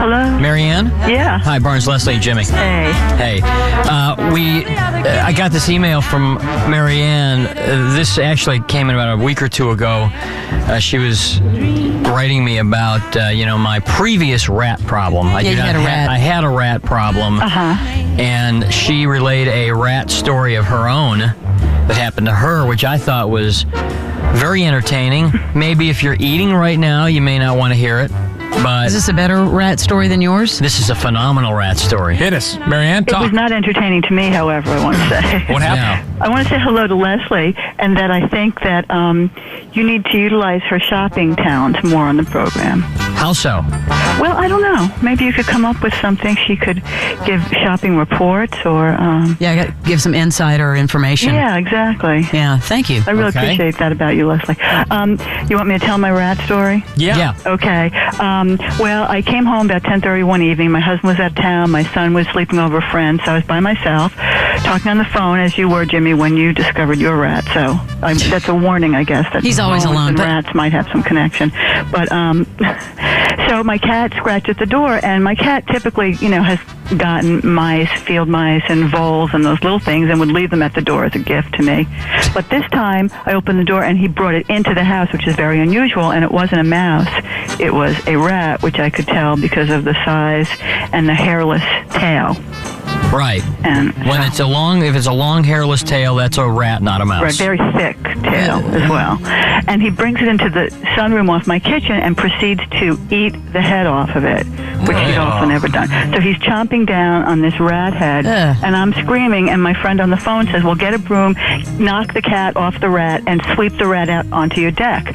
Hello? Marianne? Yeah. Hi, Barnes, Leslie, and Jimmy. Hey. Hey. I got this email from Marianne. This actually came in about a week or two ago. She was writing me about, my previous rat problem. I had a rat problem. And she relayed a rat story of her own that happened to her, which I thought was very entertaining. Maybe if you're eating right now, you may not want to hear it. But is this a better rat story than yours? This is a phenomenal rat story. Hit us. Marianne, talk. It was not entertaining to me, however, I want to say. What happened? I want to say hello to Leslie, and that I think that you need to utilize her shopping talents more on the program. How so? Well, I don't know. Maybe you could come up with something. She could give shopping reports or... give some insider information. Yeah, exactly. Yeah, thank you. I really appreciate that about you, Leslie. You want me to tell my rat story? Yeah. Okay. Well, I came home about 10:30 one evening. My husband was out of town. My son was sleeping over a friend, so I was by myself, talking on the phone, as you were, Jimmy, when you discovered your rat. So that's a warning, I guess. That he's always alone. And rats might have some connection. But so my cat scratched at the door, and my cat typically, has gotten mice, field mice, and voles, and those little things, and would leave them at the door as a gift to me. But this time, I opened the door, and he brought it into the house, which is very unusual, and it wasn't a mouse. It was a rat, which I could tell because of the size and the hairless tail. Right. And if it's a long hairless tail, that's a rat, not a mouse. Right, very thick tail as well. And he brings it into the sunroom off my kitchen and proceeds to eat the head off of it, which he'd also never done. So he's chomping down on this rat head, and I'm screaming, and my friend on the phone says, well, get a broom, knock the cat off the rat, and sweep the rat out onto your deck.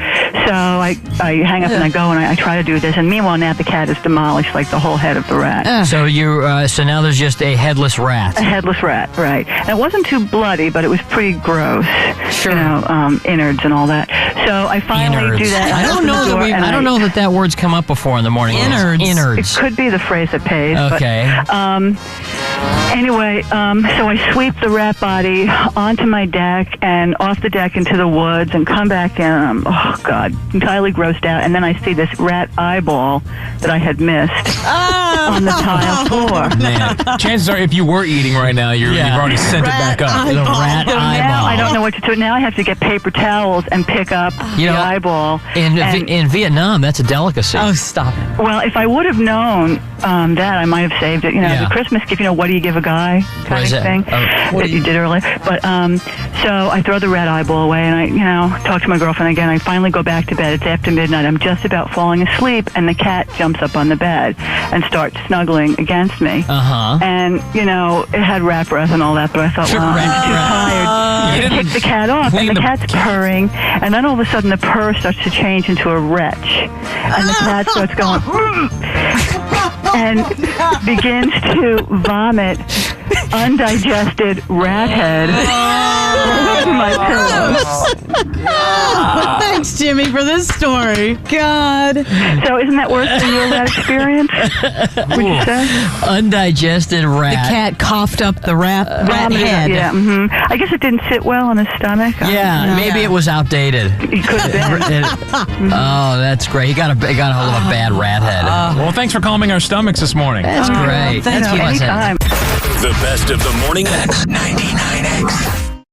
So I hang up and I go and I try to do this, and meanwhile now the cat has demolished like the whole head of the rat. So now there's just a headless rat. A headless rat, right. And it wasn't too bloody, but it was pretty gross. Sure. Innards and all that. So I finally do that. I don't know that word's come up before in the morning. Innards. It could be the phrase that pays. Okay. But, anyway, so I sweep the rat body onto my deck and off the deck into the woods and come back in. And I'm, entirely grossed out. And then I see this rat eyeball that I had missed on the tile floor. Man, chances are, if you were eating right now, you've already sent it back up. The rat So eyeball. now I don't know what to do. Now I have to get paper towels and pick up the eyeball. In Vietnam, that's a delicacy. Oh, stop it. Well, if I would have known that, I might have saved it. As a Christmas gift, what do you give a guy kind of thing that you did earlier. But so I throw the red eyeball away, and I, talk to my girlfriend again. I finally go back to bed. It's after midnight. I'm just about falling asleep, and the cat jumps up on the bed and starts snuggling against me. And, it had rat breath and all that, but I thought, well, I'm too tired to kick the cat off. And the cat's purring, and then all of a sudden the purr starts to change into a retch. And the cat starts going, and begins to vomit undigested rat head over my pillow. Thanks, Jimmy, for this story. God. So isn't that worse than your rat experience? Would you say? Undigested rat. The cat coughed up the rat head. Yeah, I guess it didn't sit well on his stomach. Maybe it was outdated. It could have been. Oh, that's great. He got a hold of a bad rat head. Well, thanks for calming our stomachs this morning. That's great. Anytime. The best of the morning X 99.